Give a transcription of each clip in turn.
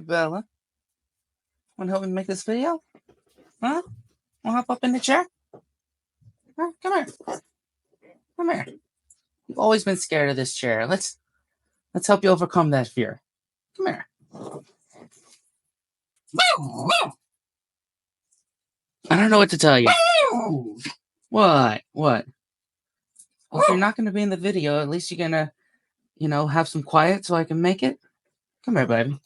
Bella, want to help me make this video? Huh? Want to hop up in the chair? Huh? Come here. Come here. You've always been scared of this chair. Let's help you overcome that fear. Come here. I don't know what to tell you. What? What? Well, if you're not going to be in the video, at least you're going to, have some quiet so I can make it. Come here, baby.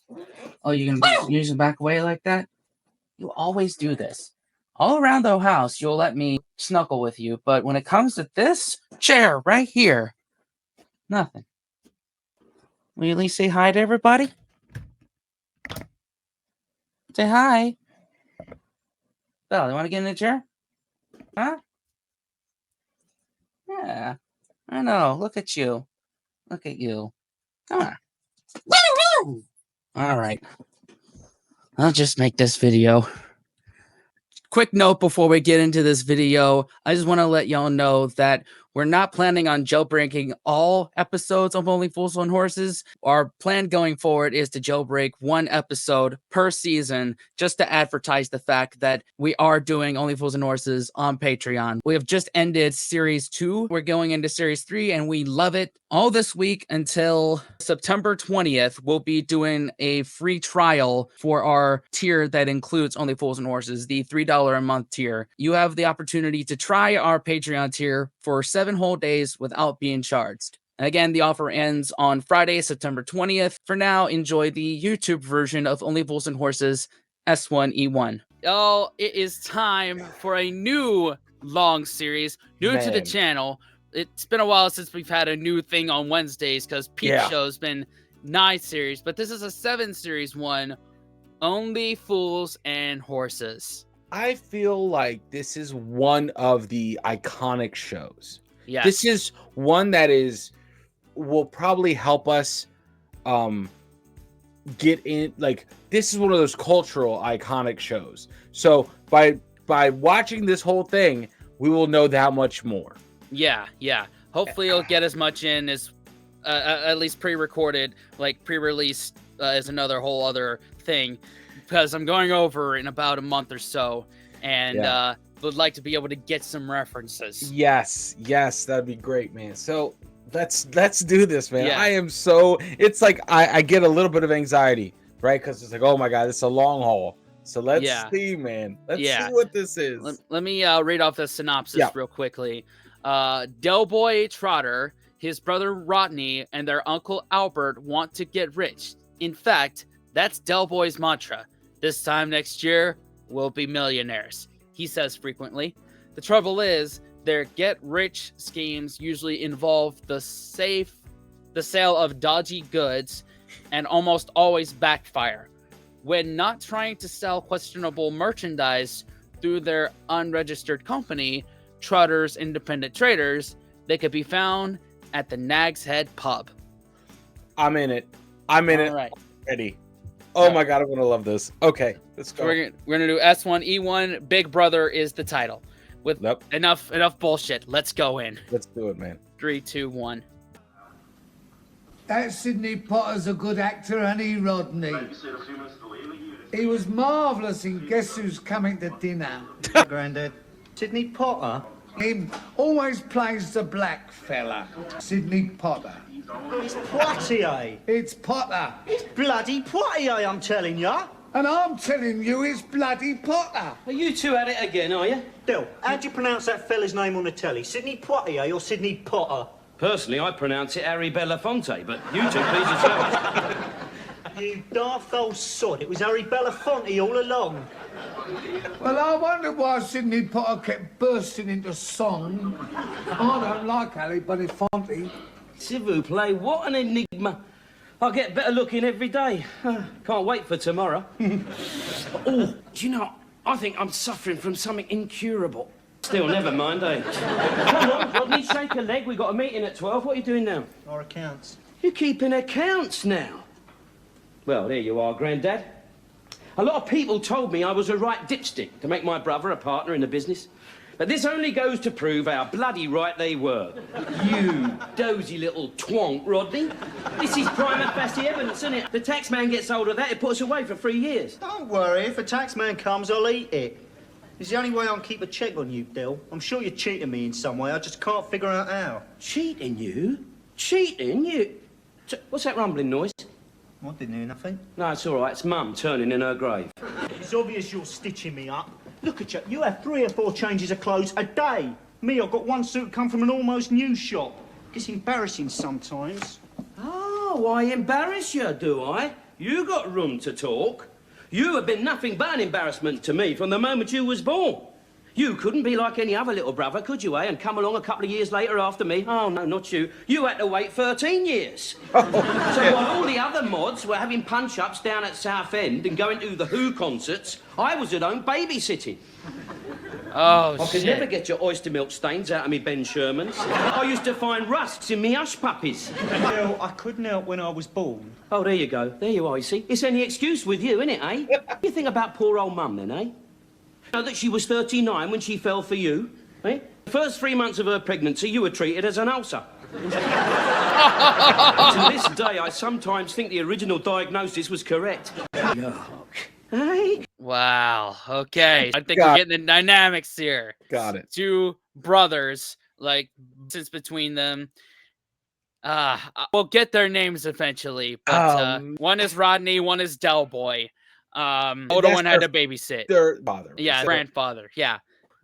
Oh, you're going to use the back away like that? You always do this. All around the house, you'll let me snuggle with you, but when it comes to this chair right here, nothing. Will you at least say hi to everybody? Say hi. Bella, you want to get in the chair? Huh? Yeah, I know. Look at you. Look at you. Come on. All right. I'll just make this video. Quick note before we get into this video, I just want to let y'all know that we're not planning on jailbreaking all episodes of Only Fools and Horses. Our plan going forward is to jailbreak one episode per season just to advertise the fact that we are doing Only Fools and Horses on Patreon. We have just ended Series 2. We're going into Series 3 and we love it. All this week until September 20th, we'll be doing a free trial for our tier that includes Only Fools and Horses, the $3 a month tier. You have the opportunity to try our Patreon tier for 7 whole days without being charged. And again, the offer ends on Friday, September 20th. For now, enjoy the YouTube version of Only Fools and Horses S1E1. Oh, it is time for a new long series, new to the channel. It's been a while since we've had a new thing on Wednesdays because Peep Show's been 9 series, but this is a 7 series one, Only Fools and Horses. I feel like this is one of the iconic shows. Yes. This is one that will probably help us get in, like, this is one of those cultural iconic shows. So by watching this whole thing, we will know that much more. Yeah. Hopefully it'll get as much in as at least pre-recorded, like pre-release is another whole other thing, because I'm going over in about a month or so, and would like to be able to get some references. Yes, that'd be great, man. So let's do this, man. Yeah. I am so, it's like I get a little bit of anxiety, right? Because it's like, oh my god, it's a long haul. So let's see, man. Let's see what this is. Let me read off the synopsis real quickly. Del Boy Trotter, his brother Rodney, and their uncle Albert want to get rich. In fact, that's Del Boy's mantra. This time next year, we'll be millionaires, he says frequently. The trouble is, their get-rich schemes usually involve the sale of dodgy goods and almost always backfire. When not trying to sell questionable merchandise through their unregistered company, Trotter's Independent Traders, they could be found at the Nag's Head Pub. I'm in it. I'm in it. Right. Ready. Oh my god, I'm gonna love this. Okay, let's go. We're gonna do S1E1. Big Brother is the title. With enough bullshit. Let's go in. Let's do it, man. 3, 2, 1. That Sidney Potter's a good actor, ain't he, Rodney? He was marvellous in Guess Who's Coming to Dinner. Grandad, Sidney Potter? Him always plays the black fella. Sidney Potter. It's Poitier. It's Potter. It's bloody Poitier, I'm telling ya. And I'm telling you, it's bloody Potter. Are you two at it again, are you? Del, how do you pronounce that fella's name on the telly? Sidney Poitier or Sidney Potter? Personally, I pronounce it Harry Belafonte, but you two please yourself. You daft old sod, it was Harry Belafonte all along. Well, I wonder why Sidney Potter kept bursting into song. I don't like Harry Belafonte. S'il vous plaît, what an enigma. I'll get better looking every day. Can't wait for tomorrow. Oh, do you know, I think I'm suffering from something incurable. Still, never mind, eh? Come on, Rodney, shake a leg. We've got a meeting at 12. What are you doing now? Our accounts. You're keeping accounts now? Well, there you are, Grandad. A lot of people told me I was a right dipstick to make my brother a partner in the business. But this only goes to prove how bloody right they were. You dozy little twonk, Rodney. This is prima facie evidence, isn't it? The taxman gets hold of that, it puts us away for 3 years. Don't worry, if a taxman comes, I'll eat it. It's the only way I can keep a check on you, Dill. I'm sure you're cheating me in some way, I just can't figure out how. Cheating you? Cheating you? What's that rumbling noise? I didn't hear nothing. No, it's all right. It's Mum turning in her grave. It's obvious you're stitching me up. Look at you. You have 3 or 4 changes of clothes a day. Me, I've got one suit come from an almost new shop. It's embarrassing sometimes. Oh, I embarrass you, do I? You got room to talk. You have been nothing but an embarrassment to me from the moment you was born. You couldn't be like any other little brother, could you, and come along a couple of years later after me? Oh, no, not you. You had to wait 13 years. So while all the other mods were having punch-ups down at Southend and going to the Who concerts, I was at home babysitting. Oh, I could never get your oyster milk stains out of me Ben Shermans. I used to find rusks in me hush puppies. Well, I couldn't help when I was born. Oh, there you go. There you are, you see. It's any excuse with you, innit, eh? You think about poor old Mum, then, eh? Know that she was 39 when she fell for you, eh? The first 3 months of her pregnancy, you were treated as an ulcer. To this day, I sometimes think the original diagnosis was correct. Yuck. Hey? Wow. Okay. I think we're getting the dynamics here. Got it. 2 brothers, like, since between them. We'll get their names eventually, but one is Rodney, one is Del Boy. Older one had to babysit. Their father. Yeah, grandfather. Yeah.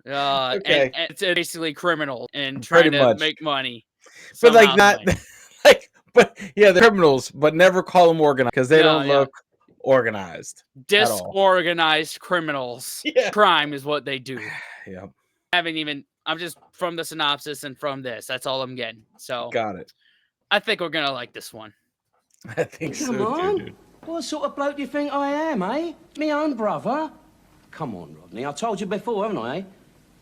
Okay. And it's basically criminal and trying to make money. But like not like, but yeah, they're criminals, but never call them organized because they don't look organized. Disorganized criminals. Yeah. Crime is what they do. Yeah. I'm just from the synopsis and from this. That's all I'm getting. So got it. I think we're gonna like this one. I think Come so on. too, dude. What sort of bloke do you think I am, eh? Me own brother? Come on, Rodney. I told you before, haven't I, eh?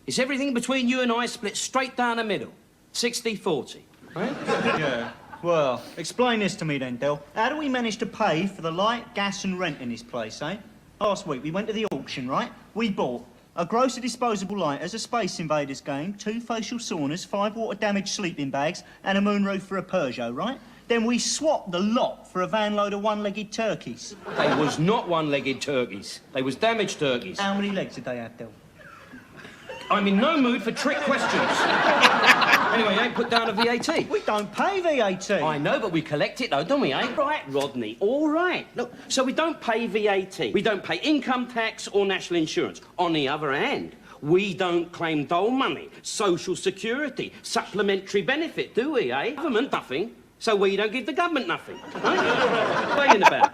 It's everything between you and I split straight down the middle. 60-40, right? Yeah. Well, explain this to me then, Del. How do we manage to pay for the light, gas and rent in this place, eh? Last week we went to the auction, right? We bought a gross of disposable lighters, a Space Invaders game, 2 facial saunas, 5 water-damaged sleeping bags and a moonroof for a Peugeot, right? Then we swapped the lot for a van load of one-legged turkeys. They was not one-legged turkeys. They was damaged turkeys. How many legs did they have, Del? I'm in no mood for trick questions. Anyway, you ain't put down a VAT. We don't pay VAT. I know, but we collect it, though, don't we, eh? Right, Rodney, all right. Look, so we don't pay VAT. We don't pay income tax or national insurance. On the other hand, we don't claim dole money, social security, supplementary benefit, do we, eh? Government, nothing. So we don't give the government nothing. Right? Playing about.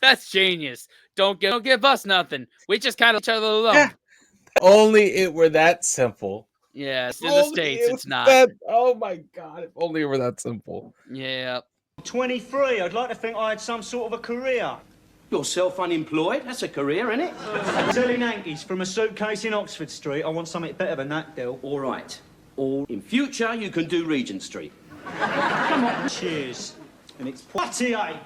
That's genius. Don't give us nothing. We just kind of each other alone. Yeah. Only it were that simple. Yes, in the States, it's not. Oh my God! If only it were that simple. Yeah. 23. I'd like to think I had some sort of a career. You're self-unemployed. That's a career, isn't it? Selling hankies from a suitcase in Oxford Street. I want something better than that, Del. All right. Or in future, you can do Regent Street. Come on. Cheers. And it's Poitiers.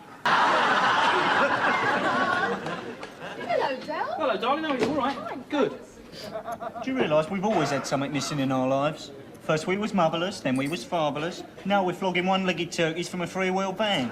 Hello, Del. Hello, darling. How are you? All right. Good. Do you realise we've always had something missing in our lives? First we was motherless, then we was fatherless. Now we're flogging one-legged turkeys from a 3-wheel van.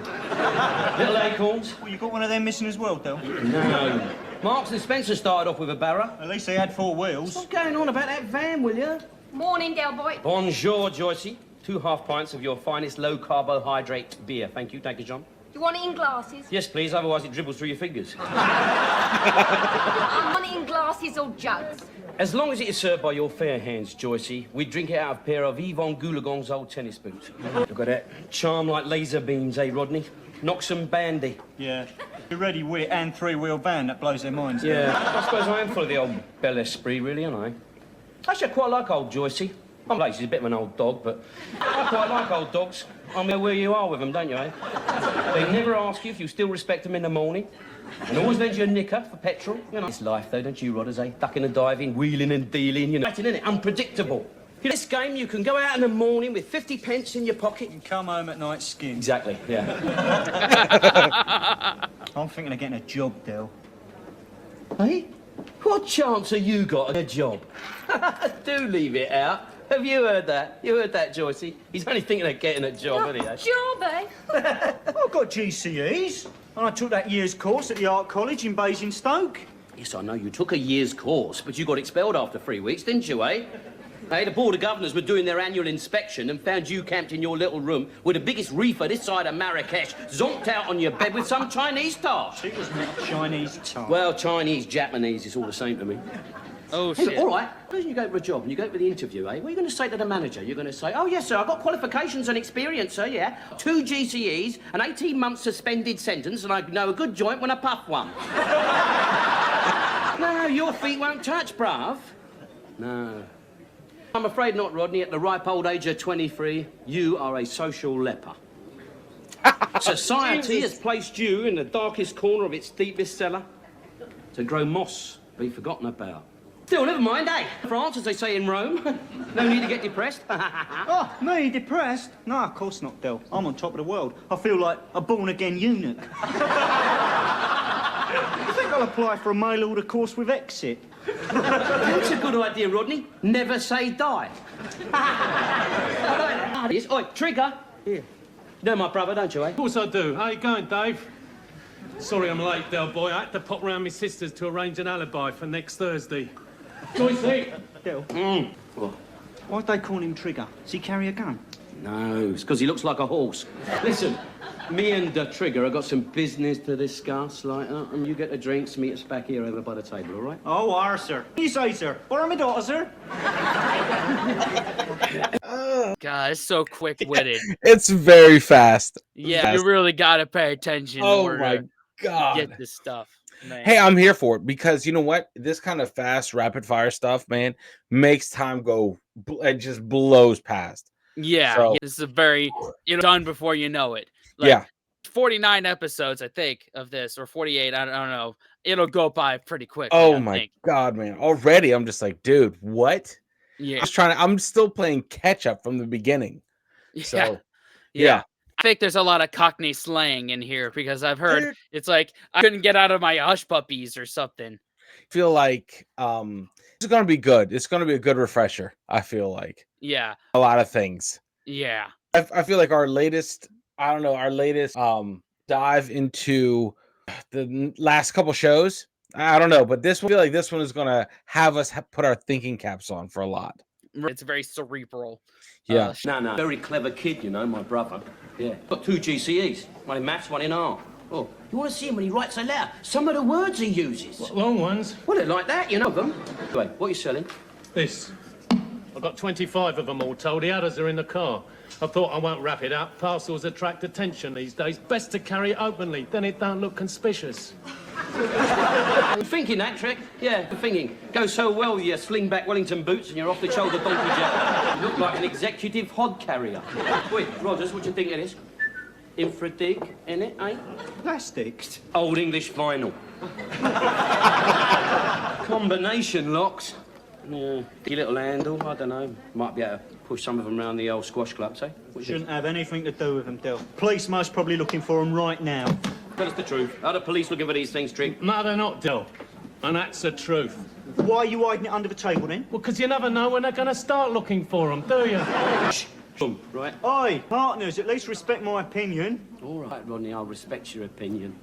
Little acorns. Well, you got one of them missing as well, Del? No. Marks and Spencer started off with a barrow. At least they had 4 wheels. What's going on about that van, will you? Morning, Del Boy. Bonjour, Joycey. 2 half pints of your finest low-carbohydrate beer. Thank you, John. You want it in glasses? Yes, please, otherwise it dribbles through your fingers. I want it in glasses or jugs. As long as it is served by your fair hands, Joycey, we drink it out of a pair of Yvonne Goolagong's old tennis boots. Look at that. Charm like laser beams, eh, Rodney? Knock some bandy. Yeah. A ready wit and 3-wheel van that blows their minds. Yeah. I suppose I am full of the old bel esprit, really, aren't I? Actually, I quite like old Joycey. I'm she's a bit of an old dog, but I quite like old dogs. I know where you are with them, don't you, eh? They never ask you if you still respect them in the morning. And always lend you a nicker for petrol, you know. It's life, though, don't you, Rodders, eh? Ducking and diving, wheeling and dealing, you know. Isn't it? Unpredictable. You know, this game, you can go out in the morning with 50 pence in your pocket. And come home at night skinned. Exactly, yeah. I'm thinking of getting a job, Del. Hey? What chance have you got at a job? Do leave it out. Have you heard that? You heard that, Joycey? He's only thinking of getting a job, isn't he? Job, eh? I've got GCEs. And I took that year's course at the Art College in Basingstoke. Yes, I know you took a year's course, but you got expelled after 3 weeks, didn't you, eh? Hey, the Board of Governors were doing their annual inspection and found you camped in your little room with the biggest reefer this side of Marrakesh, zonked out on your bed with some Chinese tar. It was not Chinese tar. Well, Chinese, Japanese, it's all the same to me. Oh, Hey, shit. all right, suppose you go for a job and you go for the interview, eh? What are you going to say to the manager? You're going to say, oh, yes, sir, I've got qualifications and experience, sir, yeah. 2 GCEs, an 18-month suspended sentence, and I know a good joint when I puff one. No, your feet won't touch, bruv. No. I'm afraid not, Rodney. At the ripe old age of 23, you are a social leper. Society has placed you in the darkest corner of its deepest cellar to grow moss, be forgotten about. Still, never mind, eh? France, as they say in Rome. No need to get depressed. Oh, me, depressed? No, of course not, Del. I'm on top of the world. I feel like a born-again eunuch. I think I'll apply for a mail-order course with Exit. That's a good idea, Rodney. Never say die. Yes. Oi, Trigger. Here. You know my brother, don't you, eh? Of course I do. How you going, Dave? Sorry I'm late, Del boy. I had to pop round my sister's to arrange an alibi for next Thursday. Joycey! Del, What? why'd they call him Trigger? Does he carry a gun? No, it's because he looks like a horse. Listen, me and Trigger have got some business to discuss, like that, and you get the drinks, meet us back here over by the table, all right? Oh, are, sir. You say, sir. Or am I daughter, sir? God, it's so quick-witted. It's very fast. Yeah, you really gotta pay attention. Oh in order my to God. get this stuff. Man. Hey, I'm here for it because you know what? This kind of fast, rapid fire stuff, man, makes time go. It just blows past. Yeah, So- this is a very done before you know it. Yeah. 49 episodes, I think, of this, or 48. I don't know. It'll go by pretty quick. Oh my God, man! Already, I'm just like, dude, what? Yeah. I'm still playing catch up from the beginning. So, yeah. I think there's a lot of Cockney slang in here because I've heard Dude. it's like I couldn't get out of my hush puppies or something. Feel like it's gonna be good. It's gonna be a good refresher. I feel like Yeah. a lot of things. Yeah. I feel like our latest dive into the last couple shows. I don't know, but I feel like this one is gonna have us put our thinking caps on for a lot. It's very cerebral. Yeah. No. Very clever kid, you know, my brother. Yeah. Got 2 GCEs. One in maths, one in art. Oh, you want to see him when he writes a letter? Some of the words he uses. Long ones. Well, they're like that, you know them. Anyway, what are you selling? This. I've got 25 of them all told. The others are in the car. I thought I won't wrap it up. Parcels attract attention these days. Best to carry it openly, then it don't look conspicuous. I'm thinking that trick. Yeah, I'm thinking. Goes so well with your sling-back Wellington boots and your off-the-shoulder donkey jacket. You look like an executive hod carrier. Wait, Rogers, what do you think of this? Infradig in it, eh? Plastic. Old English vinyl. Combination locks. Yeah. Your little handle, I don't know. Might be able to push some of them around the old squash clubs, eh? What do you think? Shouldn't have anything to do with them, Del. Police most probably looking for them right now. Tell us the truth. Are the police looking for these things, Trig? No, they're not, Del. And that's the truth. Why are you hiding it under the table, then? Well, because you never know when they're going to start looking for them, do you? Boom, right? Oi, partners, at least respect my opinion. All right, Rodney, I'll respect your opinion.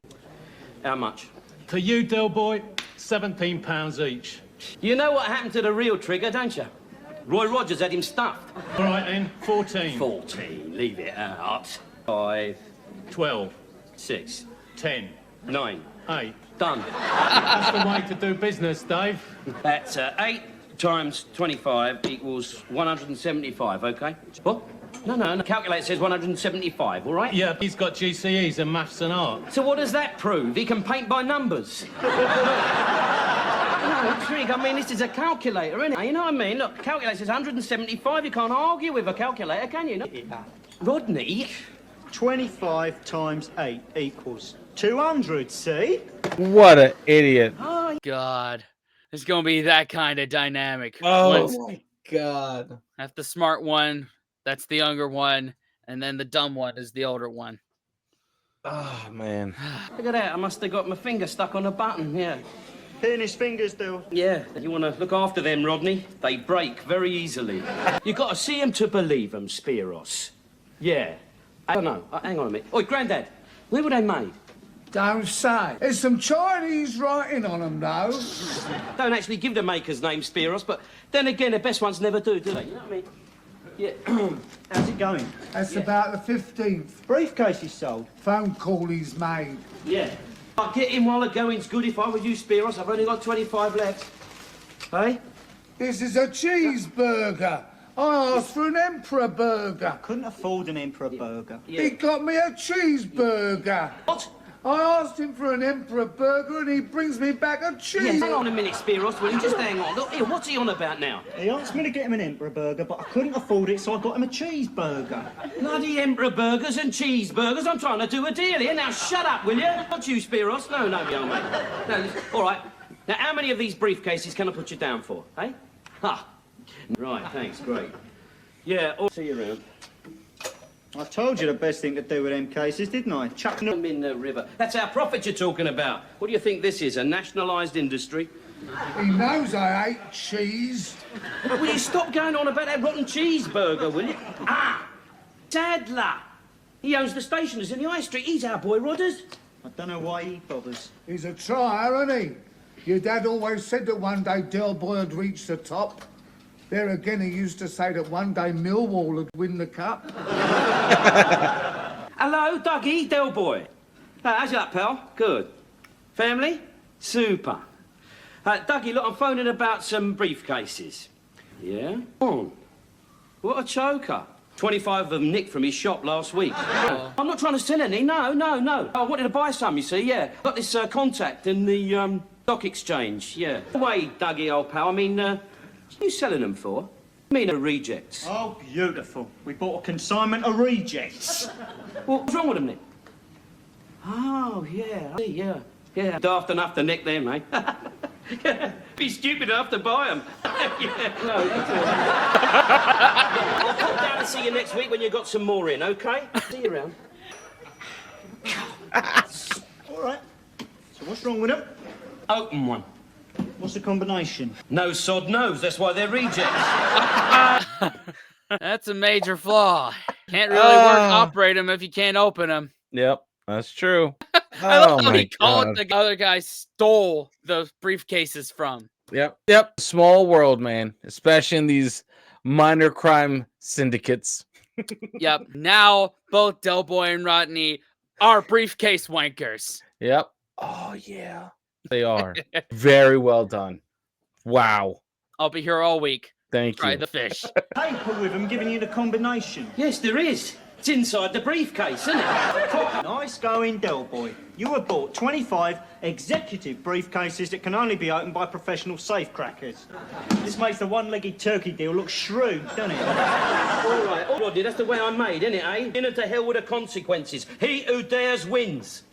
How much? To you, Del boy, £17 each. You know what happened to the real Trigger, don't you? Roy Rogers had him stuffed. All right, then, 14. 14, leave it out. 5, 12. 6, 10. 9. 8. Done. That's the way to do business, Dave. That's 8 times 25 equals 175, okay? What? No. The calculator says 175, all right? Yeah, he's got GCEs in maths and art. So what does that prove? He can paint by numbers. No, Trig, I mean, this is a calculator, isn't it? You know what I mean? Look, calculator says 175. You can't argue with a calculator, can you? No. Rodney? 25 times 8 equals 200, see? What an idiot! Oh God, it's gonna be that kind of dynamic. Oh Once- my God! That's the smart one. That's the younger one, and then the dumb one is the older one. Oh man! Look at that. I must have got my finger stuck on a button, yeah. Hitting his fingers, Dill. Yeah, you want to look after them, Rodney. They break very easily. You got to see 'em to believe 'em, Spiros. Yeah. I don't know. Hang on a minute. Oi, Grandad, where were they made? Don't say. There's some Chinese writing on them, though. Don't actually give the maker's name, Spiros, but then again, the best ones never do they? You know what I mean? Yeah. How's it going? That's about the 15th. Briefcase is sold. Phone call he's made. Yeah. I'd get in while the going's good if I were you, Spiros. I've only got 25 left. Hey? This is a cheeseburger. I asked for an emperor burger. Couldn't afford an emperor burger. Yeah. He got me a cheeseburger. What? I asked him for an emperor burger and he brings me back a cheese. Yeah, hang on a minute, Spiros, will you just hang on? Look, here, what's he on about now? He asked me to get him an emperor burger, but I couldn't afford it, so I got him a cheeseburger. Bloody emperor burgers and cheeseburgers. I'm trying to do a deal here. Now, shut up, will you? Not you, Spiros. No, young mate. No, all right. Now, how many of these briefcases can I put you down for, eh? Ha! Right, thanks, great. Yeah, I'll see you around. I told you the best thing to do with them cases, didn't I? Chucking them in the river. That's our profit you're talking about. What do you think this is, a nationalised industry? He knows I hate cheese. Will you stop going on about that rotten cheeseburger, will you? Ah! Sadler! He owns the stationers in the high street. He's our boy, Rodders. I don't know why he bothers. He's a trier, isn't he? Your dad always said that one day Del Boy would reach the top. There again, he used to say that one day Millwall would win the cup. Hello, Dodgey, Del Boy. How's you up, pal? Good. Family? Super. Dodgey, look, I'm phoning about some briefcases. Yeah? Oh, what a choker. 25 of them nicked from his shop last week. I'm not trying to sell any, no. I wanted to buy some, you see, yeah. Got this contact in the stock exchange, yeah. Wait, Dodgey, old pal, I mean, what are you selling them for? I mean, rejects. Oh, beautiful. We bought a consignment of rejects. What's wrong with them, Nick? Oh, yeah, I see, yeah. Daft enough to nick them, eh? Be stupid enough to buy them. Yeah, no, that's all right. I'll come down and see you next week when you've got some more in, OK? See you around. All right. So what's wrong with them? Open one. What's the combination? No sod knows, that's why they're rejects. That's a major flaw. Can't really operate them if you can't open them. Yep, that's true. I love how he called the other guy stole the briefcases from. Yep. Small world, man. Especially in these minor crime syndicates. Yep. Now both Del Boy and Rodney are briefcase wankers. Yep. Oh yeah. They are. Very well done. Wow. I'll be here all week. Thank you. Try the fish. Paper with them giving you the combination. Yes, there is. It's inside the briefcase, isn't it? Nice going, Del Boy. You have bought 25 executive briefcases that can only be opened by professional safecrackers. This makes the one-legged turkey deal look shrewd, doesn't it? All right, Rodney, that's the way I'm made, isn't it, eh? In and to hell with the consequences. He who dares wins.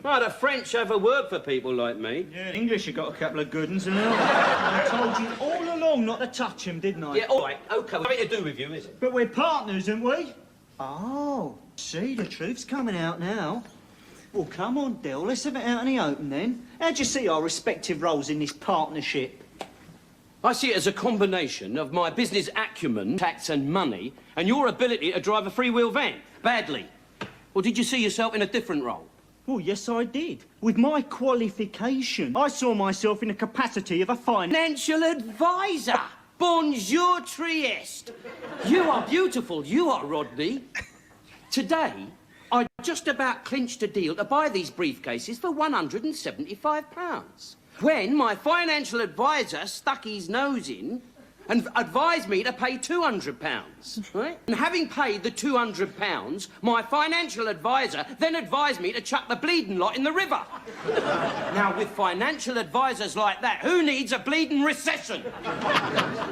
Oh, the French have a word for people like me. Yeah, the English have got a couple of good ones, and I told you all along not to touch them, didn't I? Yeah, all right, OK. Nothing to do with you, is it? But we're partners, aren't we? Oh, see, the truth's coming out now. Well, come on, Del, let's have it out in the open, then. How'd you see our respective roles in this partnership? I see it as a combination of my business acumen, tax and money, and your ability to drive a freewheel van. Badly. Or did you see yourself in a different role? Well, yes, I did. With my qualification, I saw myself in the capacity of a financial advisor. Bonjour, Trieste. You are beautiful, you are, Rodney. Today, I just about clinched a deal to buy these briefcases for £175. When my financial advisor stuck his nose in and advised me to pay £200, right? And having paid the £200, my financial advisor then advised me to chuck the bleeding lot in the river. Now, with financial advisors like that, who needs a bleeding recession?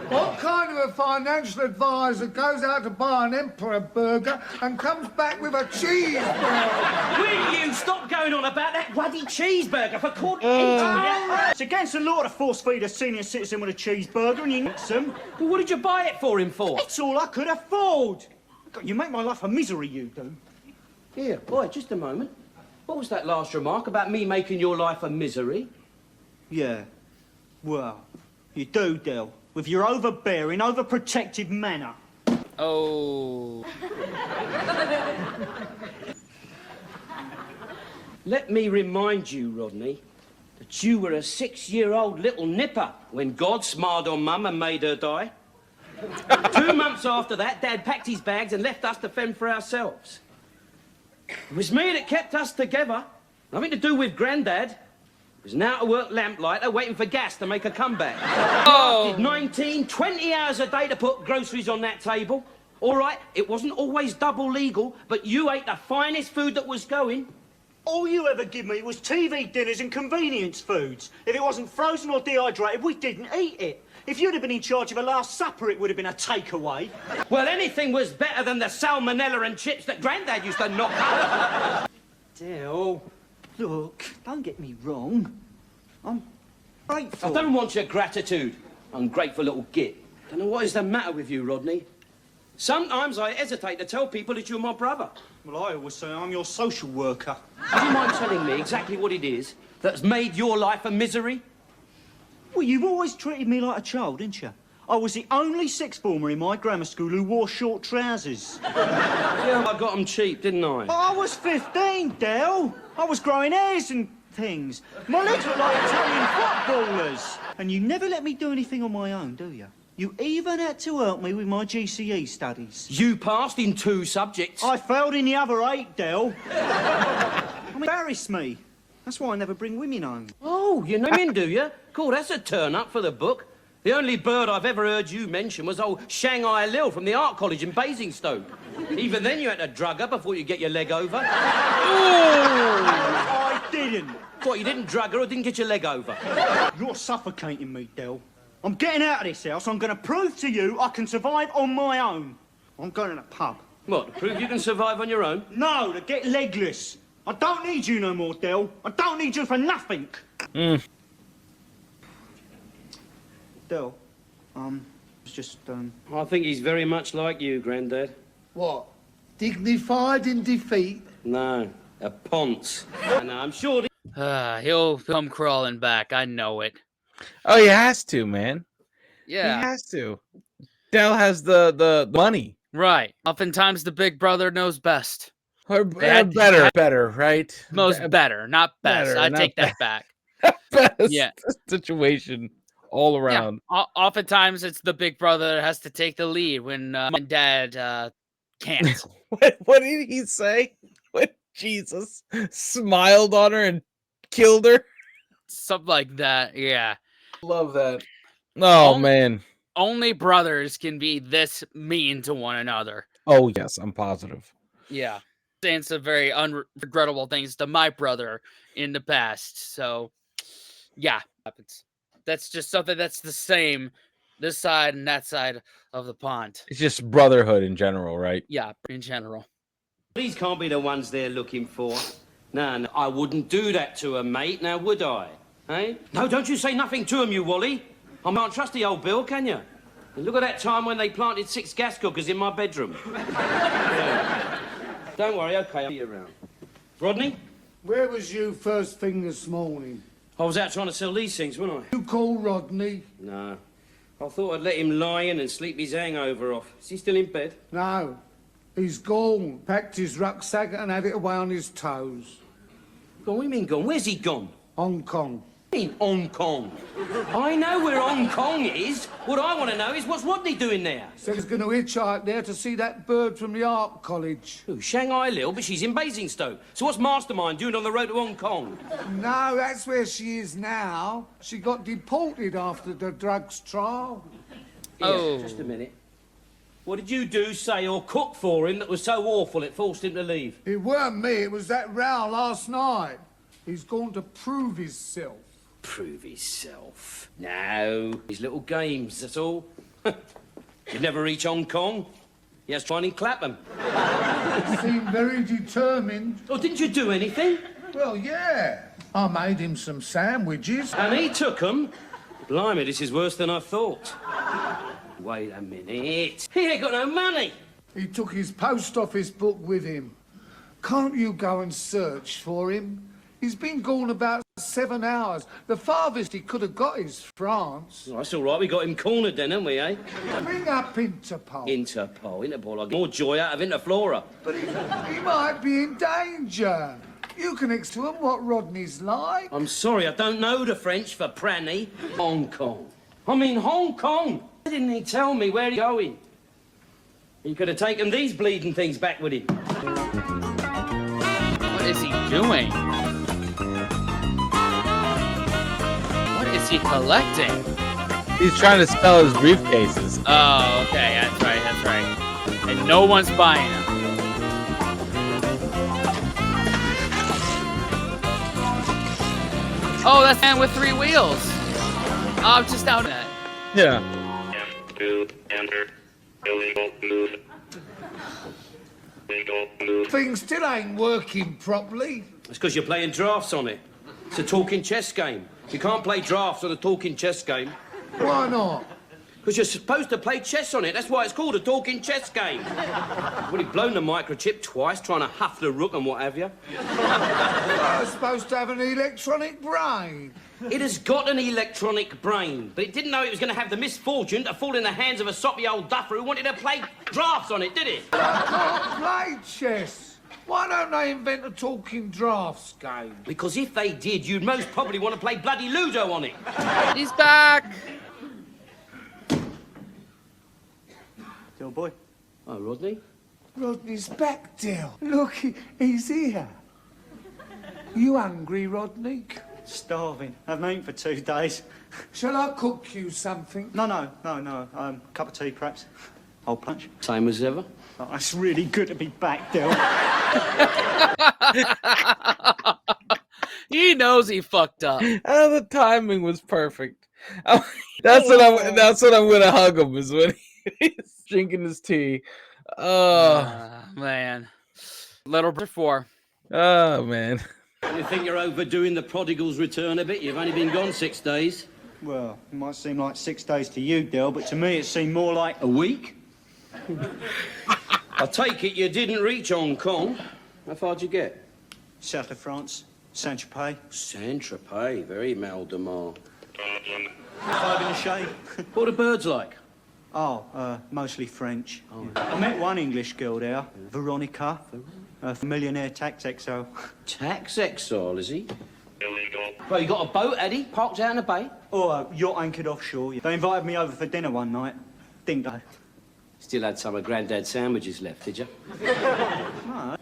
What kind of a financial advisor goes out to buy an emperor burger and comes back with a cheeseburger? Will you stop going on about that bloody cheeseburger for quarter It's against the law to force-feed a senior citizen with a cheeseburger and you eat them. Well, what did you buy it for him for? It's all I could afford. God, you make my life a misery, you do. Here, boy, just a moment. What was that last remark about me making your life a misery? Yeah. Well, you do, Del, with your overbearing, overprotective manner. Oh. Let me remind you, Rodney, that you were a 6-year-old little nipper when God smiled on Mum and made her die. 2 months after that, Dad packed his bags and left us to fend for ourselves. It was me that kept us together. Nothing to do with Grandad. He was an out-of-work lamplighter waiting for gas to make a comeback. Oh. Did 19, 20 hours a day to put groceries on that table. All right, it wasn't always double legal, but you ate the finest food that was going. All you ever give me was TV dinners and convenience foods. If it wasn't frozen or dehydrated, we didn't eat it. If you'd have been in charge of a Last Supper, it would have been a takeaway. Well, anything was better than the salmonella and chips that Grandad used to knock up. Del, look, don't get me wrong. I'm grateful. I don't want your gratitude, ungrateful little git. Don't know what is the matter with you, Rodney. Sometimes I hesitate to tell people that you're my brother. Well, I always say I'm your social worker. Do you mind telling me exactly what it is that's made your life a misery? Well, you've always treated me like a child, didn't you? I was the only sixth former in my grammar school who wore short trousers. Yeah, I got them cheap, didn't I? I was 15, Del. I was growing hairs and things. My legs were like Italian footballers. And you never let me do anything on my own, do you? You even had to help me with my GCE studies. You passed in 2 subjects. I failed in the other 8, Del. Embarrassed me. That's why I never bring women home. Oh, you know him, do you? Cool, that's a turn-up for the book. The only bird I've ever heard you mention was old Shanghai Lil from the Art College in Basingstoke. Even then you had to drug her before you get your leg over. I didn't. What, you didn't drug her or didn't get your leg over? You're suffocating me, Del. I'm getting out of this house. I'm going to prove to you I can survive on my own. I'm going to the pub. What, to prove you can survive on your own? No, to get legless. I don't need you no more, Del. I don't need you for nothing. Del, it's just, I think he's very much like you, Grandad. What? Dignified in defeat? No, a ponce. And I'm sure... He'll come crawling back. I know it. Oh, he has to, man. Yeah. He has to. Del has the money. Right. Oftentimes the big brother knows best. Or better, right? Better, not best. Better, I not take that back. Best Yeah. situation all around. Yeah. Oftentimes it's the big brother that has to take the lead when Dad can't. What did he say? When Jesus smiled on her and killed her? Something like that, yeah. Love that. Oh, man. Only brothers can be this mean to one another. Oh, yes, I'm positive. Yeah. Saying some very unregrettable things to my brother in the past. So, yeah. That's just something that's the same this side and that side of the pond. It's just brotherhood in general, right? Yeah, in general. These can't be the ones they're looking for. No, I wouldn't do that to a mate, now would I? Eh? No, don't you say nothing to him, you Wally. I can't trust the old Bill, can you? And look at that time when they planted 6 gas cookers in my bedroom. Yeah. Don't worry, okay, I'll be around. Rodney? Where was you first thing this morning? I was out trying to sell these things, wasn't I? You call Rodney? No. I thought I'd let him lie in and sleep his hangover off. Is he still in bed? No. He's gone, packed his rucksack and had it away on his toes. What do you mean gone? Where's he gone? Hong Kong. In Hong Kong. I know where Hong Kong is. What I want to know is what's Rodney doing there? Said he's going to hitchhike there to see that bird from the Art College. Who, Shanghai Lil, but she's in Basingstoke. So what's Mastermind doing on the road to Hong Kong? No, that's where she is now. She got deported after the drugs trial. Here, just a minute. What did you do, say, or cook for him that was so awful it forced him to leave? It weren't me, it was that row last night. He's going to prove himself. Prove himself? No. His little games, that's all. He'd never reach Hong Kong. He has to try and clap him. He seemed very determined. Oh, didn't you do anything? Well, yeah. I made him some sandwiches. And he took them? Blimey, this is worse than I thought. Wait a minute. He ain't got no money. He took his post office book with him. Can't you go and search for him? He's been gone about 7 hours. The farthest he could have got is France. Oh, that's all right. We got him cornered then, haven't we, eh? Ring up Interpol. Interpol. I get more joy out of Interflora. But he might be in danger. You can explain to him what Rodney's like. I'm sorry, I don't know the French for Pranny. Hong Kong. I mean, Hong Kong. Why didn't he tell me where he's going? He could have taken these bleeding things back with him. What is he doing? What is he collecting? He's trying to sell his briefcases. Oh, okay, that's right. And no one's buying them. Oh, that's the man with 3 wheels. Oh, I'm just out of that. Yeah. Things still ain't working properly. It's because you're playing drafts on it. It's a talking chess game. You can't play drafts on a talking chess game. Why not? Because you're supposed to play chess on it. That's why it's called a talking chess game. I've already blown the microchip twice, trying to huff the rook and what have you. It's supposed to have an electronic brain. It has got an electronic brain, but it didn't know it was going to have the misfortune to fall in the hands of a soppy old duffer who wanted to play drafts on it, did it? I can't play chess. Why don't they invent a talking drafts game? Because if they did, you'd most probably want to play bloody Ludo on it. He's back. Still boy. Oh, Rodney? Rodney's back, Dale. Look, he's here. You hungry, Rodney? Starving. Haven't eaten for 2 days. Shall I cook you something? No. Cup of tea, perhaps. Old punch. Same as ever. Oh, it's really good to be back, Dale. He knows he fucked up. Oh, the timing was perfect. That's what I'm gonna hug him is when he's drinking his tea. Man. Little before. Oh man. You think you're overdoing the prodigal's return a bit? You've only been gone 6 days. Well, it might seem like 6 days to you, Dale, but to me it seemed more like A week? I take it you didn't reach Hong Kong. How far'd you get? south of France, Saint-Tropez. Saint-Tropez, very mal de mar. 5 in the shade. What are birds like? Oh, mostly French. Oh. Yeah. I met one English girl there, Veronica, a millionaire tax exile. Tax exile, is he? Well, you got a boat, Eddie, parked out in the bay? Oh, a yacht anchored offshore. They invited me over for dinner one night. Didn't go. Still had some of Grandad's sandwiches left, did you?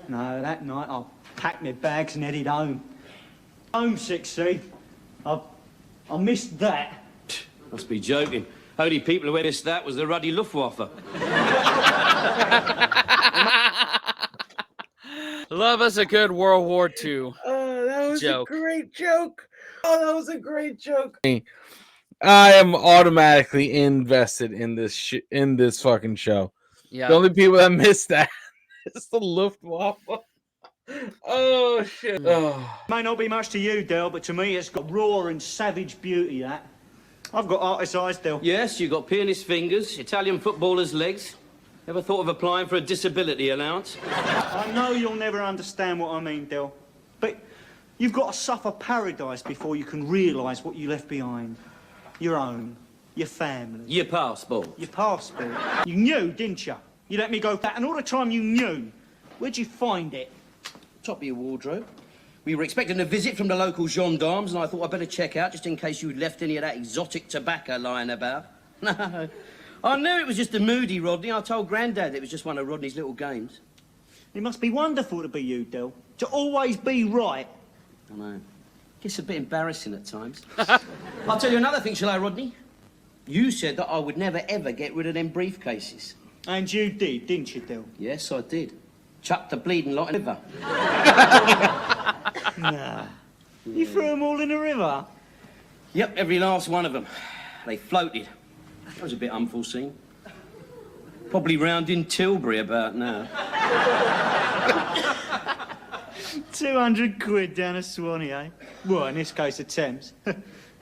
No, that night I packed my bags and headed home. Homesick, see? I missed that. Must be joking. Only people who missed that was the ruddy Luftwaffe. Love us a good World War II. Oh, that was joke. A great joke. Oh, that was a great joke. I am automatically invested in this fucking show. Yeah. The only people that missed that is the Luftwaffe. Oh shit. Oh. May not be much to you, Del, but to me it's got raw and savage beauty, that. I've got artist's eyes, Del. Yes, you got pianist fingers, Italian footballer's legs. Ever thought of applying for a disability allowance? I know you'll never understand what I mean, Del, but you've got to suffer paradise before you can realise what you left behind. Your own, your family. Your passport. Your passport. You knew, didn't you? You let me go back, and all the time you knew. Where'd you find it? Top of your wardrobe. We were expecting a visit from the local gendarmes, and I thought I'd better check out just in case you'd left any of that exotic tobacco lying about. No. I knew it was just a moody Rodney. I told Grandad it was just one of Rodney's little games. It must be wonderful to be you, Del. To always be right. I know. Gets a bit embarrassing at times. I'll tell you another thing, shall I, Rodney? You said that I would never, ever get rid of them briefcases. And you did, didn't you, Del? Yes, I did. Chucked the bleeding lot in the river. Nah. You threw them all in the river? Yep, every last one of them. They floated. That was a bit unforeseen. Probably round in Tilbury about now. 200 quid down a S1E1, eh? Well, in this case, a Thames.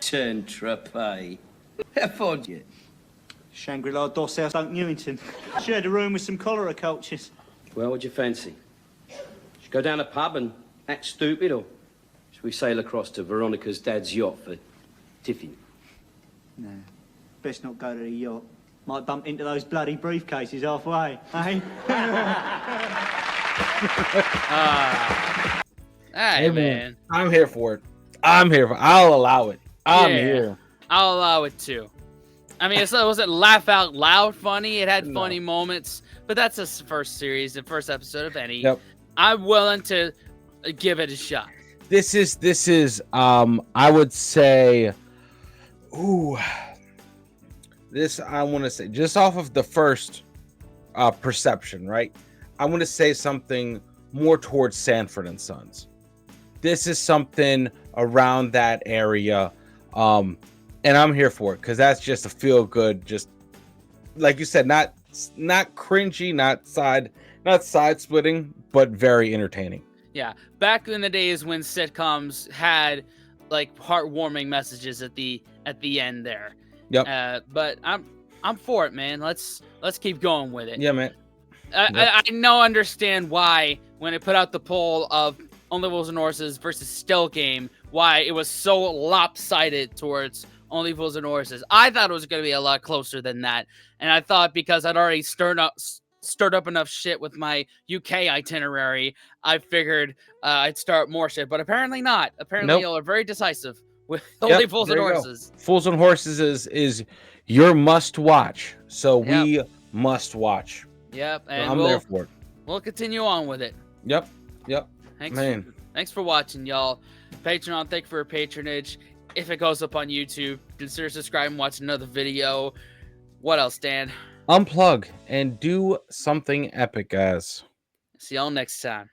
Saint-Tropez. How far did you? Shangri-La Doss House, Oak Newington. Shared a room with some cholera cultures. Well, what'd you fancy? Should go down a pub and act stupid, or should Should we sail across to Veronica's dad's yacht for tiffin? No, best not go to the yacht. Might bump into those bloody briefcases halfway, eh? Hey, man. I'm here for it. I'll allow it. I'm here. I'll allow it too. I mean, it wasn't laugh out loud funny. It had funny moments, but that's the first series, the first episode of any. Yep. I'm willing to give it a shot. This is I would say, this I want to say just off of the first perception, right? I want to say something more towards Sanford and Sons. This is something around that area, and I'm here for it because that's just a feel good, just like you said, not cringy, not side splitting, but very entertaining. Yeah, back in the days when sitcoms had like heartwarming messages at the end there. Yep. But I'm for it, man. Let's keep going with it. Yeah, man. I understand why when I put out the poll of Only Fools and Horses versus Still Game, why it was so lopsided towards Only Fools and Horses. I thought it was going to be a lot closer than that, and I thought because I'd already stirred up enough shit with my UK itinerary, I figured I'd start more shit, but apparently not. Apparently, y'all are very decisive with Only Fools and Horses. Fools and Horses is your must watch, so we must watch. Yep, and so I'm there for it. We'll continue on with it. Yep. Thanks for watching, y'all. Patreon, thank you for your patronage. If it goes up on YouTube, consider subscribing, watch another video. What else, Dan? Unplug and do something epic, guys. See y'all next time.